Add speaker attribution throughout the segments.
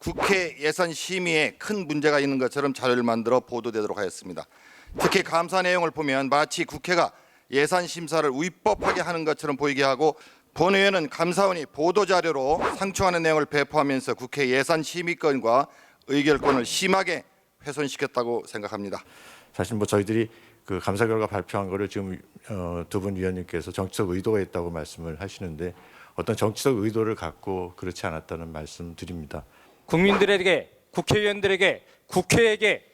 Speaker 1: 국회 예산심의에 큰 문제가 있는 것처럼 자료를 만들어 보도되도록 하였습니다. 특히 감사 내용을 보면 마치 국회가 예산심사를 위법하게 하는 것처럼 보이게 하고 본의회는 감사원이 보도자료로 상충하는 내용을 배포하면서 국회 예산심의권과 의결권을 심하게 훼손시켰다고 생각합니다.
Speaker 2: 사실 저희들이 그 감사 결과 발표한 거를 지금 두 분 위원님께서 정치적 의도가 있다고 말씀을 하시는데 어떤 정치적 의도를 갖고 그렇지 않았다는 말씀 드립니다.
Speaker 3: 국민들에게, 국회의원들에게, 국회에게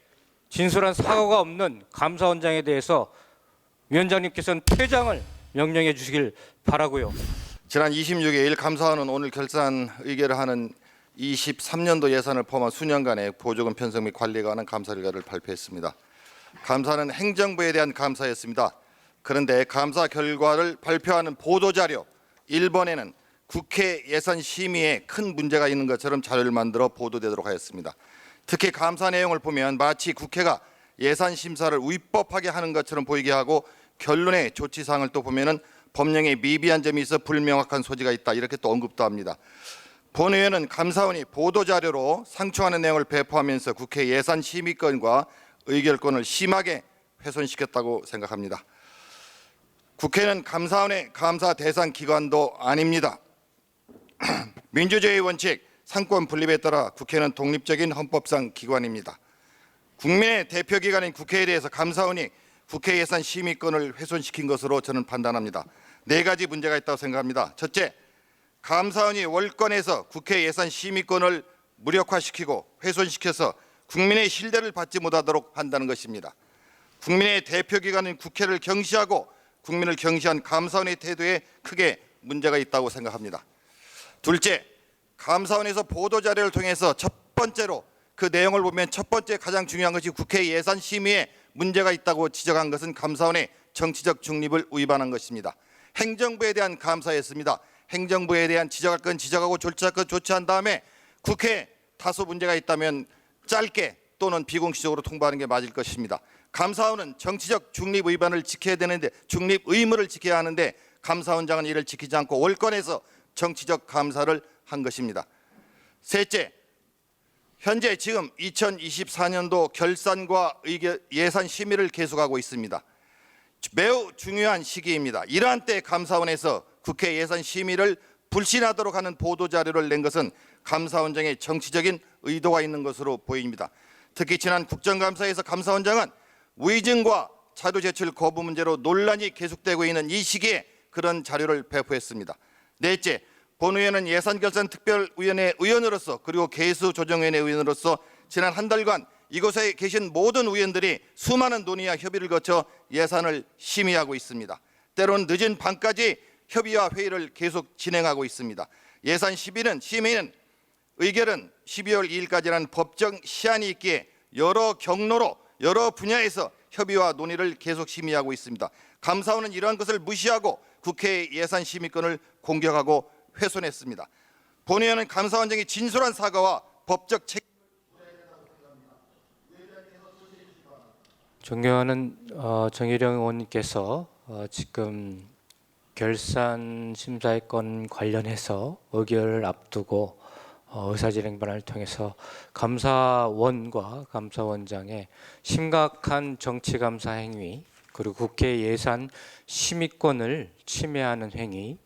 Speaker 3: 진솔한 사과가 없는 감사원장에 대해서 위원장님께서는 퇴장을 명령해 주시길 바라고요.
Speaker 1: 지난 26일 감사원은 오늘 결산 의결을 하는 23년도 예산을 포함한 수년간의 보조금 편성 및 관리에 관한 감사 결과를 발표했습니다. 감사는 행정부에 대한 감사였습니다. 그런데 감사 결과를 발표하는 보도자료 1번에는 국회 예산심의에 큰 문제가 있는 것처럼 자료를 만들어 보도되도록 하였습니다. 특히 감사 내용을 보면 마치 국회가 예산심사를 위법하게 하는 것처럼 보이게 하고 결론의 조치사항을 또 보면은 법령에 미비한 점이 있어 불명확한 소지가 있다 이렇게 또 언급도 합니다. 본의회는 감사원이 보도자료로 상충하는 내용을 배포하면서 국회 예산심의권과 의결권을 심하게 훼손시켰다고 생각합니다. 국회는 감사원의 감사 대상 기관도 아닙니다. 민주주의 원칙, 상권 분립에 따라 국회는 독립적인 헌법상 기관입니다. 국민의 대표기관인 국회에 대해서 감사원이 국회 예산 심의권을 훼손시킨 것으로 저는 판단합니다. 네 가지 문제가 있다고 생각합니다. 첫째, 감사원이 월권에서 국회 예산 심의권을 무력화시키고 훼손시켜서 국민의 신뢰를 받지 못하도록 한다는 것입니다. 국민의 대표기관인 국회를 경시하고 국민을 경시한 감사원의 태도에 크게 문제가 있다고 생각합니다. 둘째, 감사원에서 보도자료를 통해서 첫 번째로 그 내용을 보면 첫 번째 가장 중요한 것이 국회 예산 심의에 문제가 있다고 지적한 것은 감사원의 정치적 중립을 위반한 것입니다. 행정부에 대한 감사였습니다. 행정부에 대한 지적할 건 지적하고 조치할 건 조치한 다음에 국회에 다소 문제가 있다면 짧게 또는 비공식적으로 통보하는 게 맞을 것입니다. 감사원은 정치적 중립 위반을 지켜야 되는데 중립 의무를 지켜야 하는데 감사원장은 이를 지키지 않고 월권에서 정치적 감사를 한 것입니다. 셋째, 현재 지금 2024년도 결산과 예산 심의를 계속하고 있습니다. 매우 중요한 시기입니다. 이러한 때 감사원에서 국회 예산 심의를 불신하도록 하는 보도자료를 낸 것은 감사원장의 정치적인 의도가 있는 것으로 보입니다. 특히 지난 국정감사에서 감사원장은 위증과 자료 제출 거부 문제로 논란이 계속되고 있는 이 시기에 그런 자료를 배포했습니다. 넷째, 본의회는 예산결산특별위원회 의원으로서 그리고 개수조정위원회 의원으로서 지난 한 달간 이곳에 계신 모든 의원들이 수많은 논의와 협의를 거쳐 예산을 심의하고 있습니다. 때로는 늦은 밤까지 협의와 회의를 계속 진행하고 있습니다. 예산 심의는 의결은 12월 2일까지라는 법정 시한이 있기에 여러 경로로 여러 분야에서 협의와 논의를 계속 심의하고 있습니다. 감사원은 이러한 것을 무시하고 국회의 예산 심의권을 공격하고 훼손했습니다. 본의원은 감사원장이 진솔한 사과와 법적 책임을
Speaker 3: 존경하는 정일영 의원님께서 지금 결산 심사권 관련해서 의결을 앞두고 의사진행반을 통해서 감사원과 감사원장의 심각한 정치감사 행위, 그리고 국회 예산 심의권을 침해하는 행위,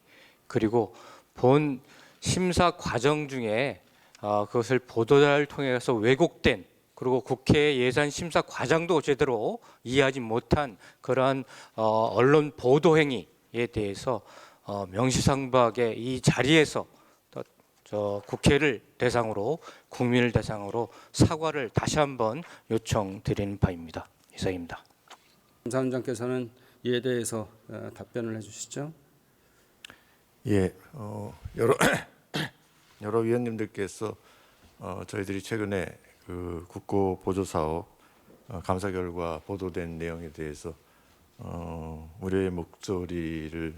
Speaker 3: 그리고 본 심사 과정 중에 그것을 보도자료를 통해서 왜곡된, 그리고 국회 예산 심사 과정도 제대로 이해하지 못한 그러한 언론 보도 행위에 대해서 명시상부하게 이 자리에서 국회를 대상으로, 국민을 대상으로 사과를 다시 한번 요청드리는 바입니다. 이상입니다.
Speaker 4: 감사원장께서는 이에 대해서 답변을 해주시죠.
Speaker 2: 예, 여러 위원님들께서 저희들이 최근에 그 국고 보조 사업 감사 결과 보도된 내용에 대해서 우려의 목소리를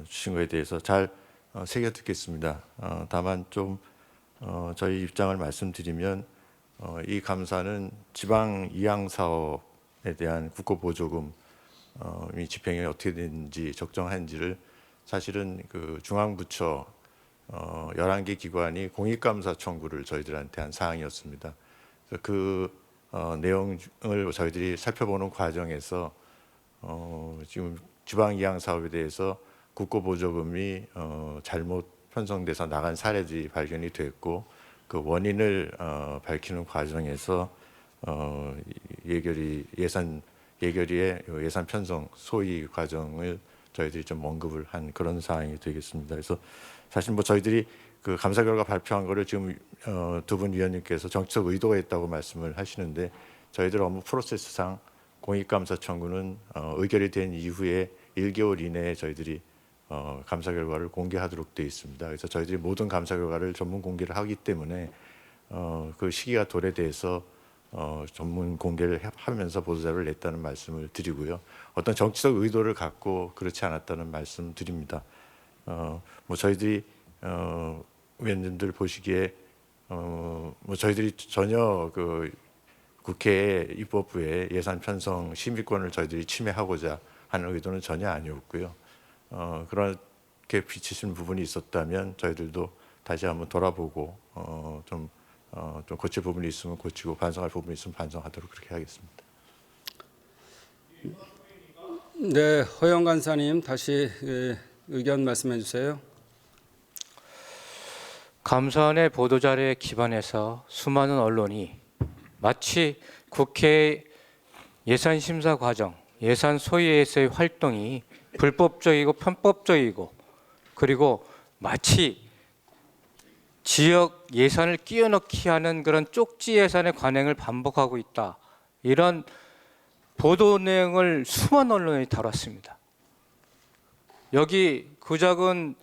Speaker 2: 주신 것에 대해서 잘 새겨 듣겠습니다. 다만 좀 저희 입장을 말씀드리면 이 감사는 지방 이양 사업에 대한 국고 보조금 이 집행이 어떻게 되는지 적정한지를 사실은 그 중앙부처 11개 기관이 공익감사 청구를 저희들한테 한 사항이었습니다. 그래서 그 내용을 저희들이 살펴보는 과정에서 지금 지방이양 사업에 대해서 국고보조금이 잘못 편성돼서 나간 사례들이 발견이 됐고, 그 원인을 밝히는 과정에서 예결위의 예산 편성 소위 과정을 저희들이 좀 언급을 한 그런 사항이 되겠습니다. 그래서 사실 뭐 저희들이 그 감사 결과 발표한 거를 지금 두 분 위원님께서 정치적 의도가 있다고 말씀을 하시는데, 저희들 업무 프로세스상 공익감사 청구는 의결이 된 이후에 1개월 이내에 저희들이 감사 결과를 공개하도록 되어 있습니다. 그래서 저희들이 모든 감사 결과를 전문 공개를 하기 때문에 그 시기가 도래돼서 전문 공개를 하면서 보도자료를 냈다는 말씀을 드리고요. 어떤 정치적 의도를 갖고 그렇지 않았다는 말씀 드립니다. 뭐 저희들이 위원님들 보시기에 뭐 저희들이 전혀 그 국회 입법부의 예산 편성 심의권을 저희들이 침해하고자 하는 의도는 전혀 아니었고요. 그렇게 비치신 부분이 있었다면 저희들도 다시 한번 돌아보고 좀 고칠 부분이 있으면 고치고 반성할 부분이 있으면 반성하도록 그렇게 하겠습니다.
Speaker 4: 네, 허영 간사님 다시 의견 말씀해 주세요.
Speaker 3: 감사원의 보도자료에 기반해서 수많은 언론이 마치 국회 예산 심사 과정, 예산 소위에서의 활동이 불법적이고 편법적이고, 그리고 마치 지역 예산을 끼워넣기 하는 그런 쪽지 예산의 관행을 반복하고 있다, 이런 보도 내용을 수많은 언론이 다뤘습니다. 여기 구작은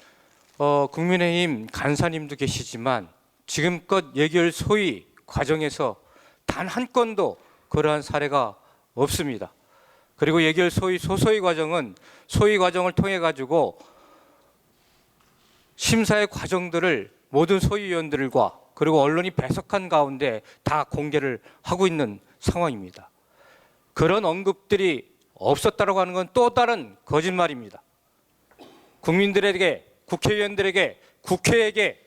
Speaker 3: 국민의힘 간사님도 계시지만 지금껏 예결 소위 과정에서 단 한 건도 그러한 사례가 없습니다. 그리고 예결 소위 소소위 과정은 소위 과정을 통해 가지고 심사의 과정들을 모든 소위위원들과 그리고 언론이 배석한 가운데 다 공개를 하고 있는 상황입니다. 그런 언급들이 없었다고 하는 건 또 다른 거짓말입니다. 국민들에게, 국회의원들에게, 국회에게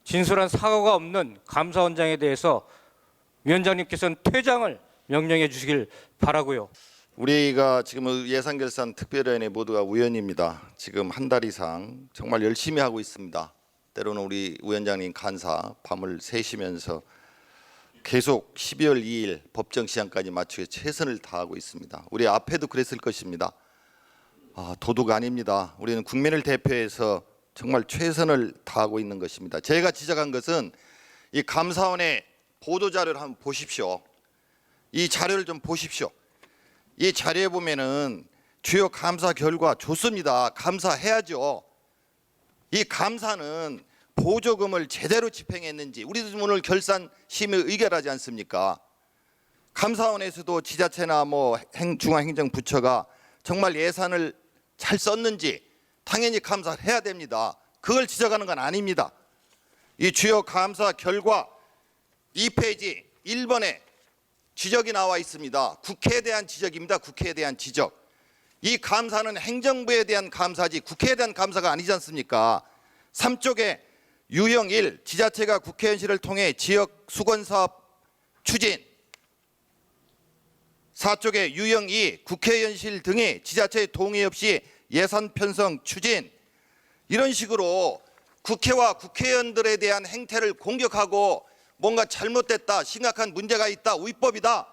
Speaker 3: 진솔한 사과가 없는 감사원장에 대해서 위원장님께서는 퇴장을 명령해 주시길 바라고요.
Speaker 1: 우리가 지금 예산결산 특별위원회 모두가 우연입니다. 지금 한 달 이상 정말 열심히 하고 있습니다. 때로는 우리 위원장님 간사 밤을 새시면서 계속 12월 2일 법정 시한까지 맞추기 최선을 다하고 있습니다. 우리 앞에도 그랬을 것입니다. 도둑 아닙니다. 우리는 국민을 대표해서 정말 최선을 다하고 있는 것입니다. 제가 지적한 것은 이 감사원의 보도자료를 한번 보십시오. 이 자료를 좀 보십시오. 이 자료에 보면은 주요 감사 결과 좋습니다. 감사해야죠. 이 감사는 보조금을 제대로 집행했는지, 우리도 오늘 결산 심의 의결하지 않습니까? 감사원에서도 지자체나 뭐 중앙행정부처가 정말 예산을 잘 썼는지 당연히 감사를 해야 됩니다. 그걸 지적하는 건 아닙니다. 이 주요 감사 결과 2페이지 1번에 지적이 나와 있습니다. 국회에 대한 지적입니다. 국회에 대한 지적. 이 감사는 행정부에 대한 감사지 국회에 대한 감사가 아니지 않습니까? 3쪽에 유형 1 지자체가 국회 현실을 통해 지역 수건사업 추진, 4쪽에 유형 2 국회 현실 등이 지자체의 동의 없이 예산 편성 추진, 이런 식으로 국회와 국회의원들에 대한 행태를 공격하고 뭔가 잘못됐다, 심각한 문제가 있다, 위법이다,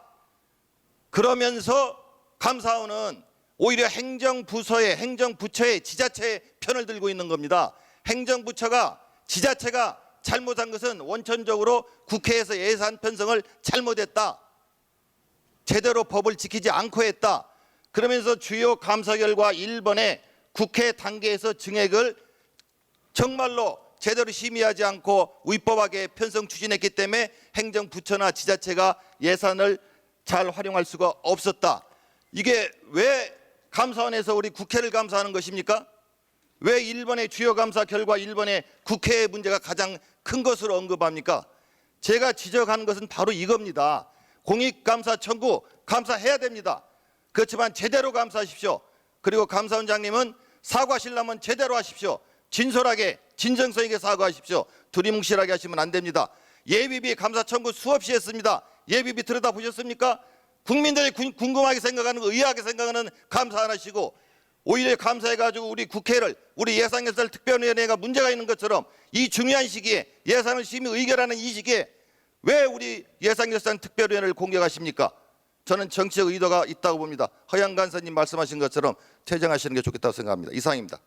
Speaker 1: 그러면서 감사원은 오히려 행정부처의 지자체의 편을 들고 있는 겁니다. 행정부처가 지자체가 잘못한 것은 원천적으로 국회에서 예산 편성을 잘못했다, 제대로 법을 지키지 않고 했다, 그러면서 주요 감사 결과 1번에 국회 단계에서 증액을 정말로 제대로 심의하지 않고 위법하게 편성 추진했기 때문에 행정부처나 지자체가 예산을 잘 활용할 수가 없었다. 이게 왜 감사원에서 우리 국회를 감사하는 것입니까? 왜 1번의 주요 감사 결과 1번의 국회의 문제가 가장 큰 것으로 언급합니까? 제가 지적하는 것은 바로 이겁니다. 공익감사 청구 감사해야 됩니다. 그렇지만 제대로 감사하십시오. 그리고 감사원장님은 사과하시려면 제대로 하십시오. 진솔하게 진정성 있게 사과하십시오. 두리뭉실하게 하시면 안 됩니다. 예비비 감사 청구 수없이 했습니다. 예비비 들여다보셨습니까? 국민들이 궁금하게 생각하는 거, 의아하게 생각하는 감사 안 하시고 오히려 감사해가지고 우리 국회를, 우리 예산결산특별위원회가 문제가 있는 것처럼 이 중요한 시기에 예산을 심의 의결하는 이 시기에 왜 우리 예산결산특별위원회를 공격하십니까? 저는 정치적 의도가 있다고 봅니다. 허영 간사님 말씀하신 것처럼 퇴정하시는 게 좋겠다고 생각합니다. 이상입니다.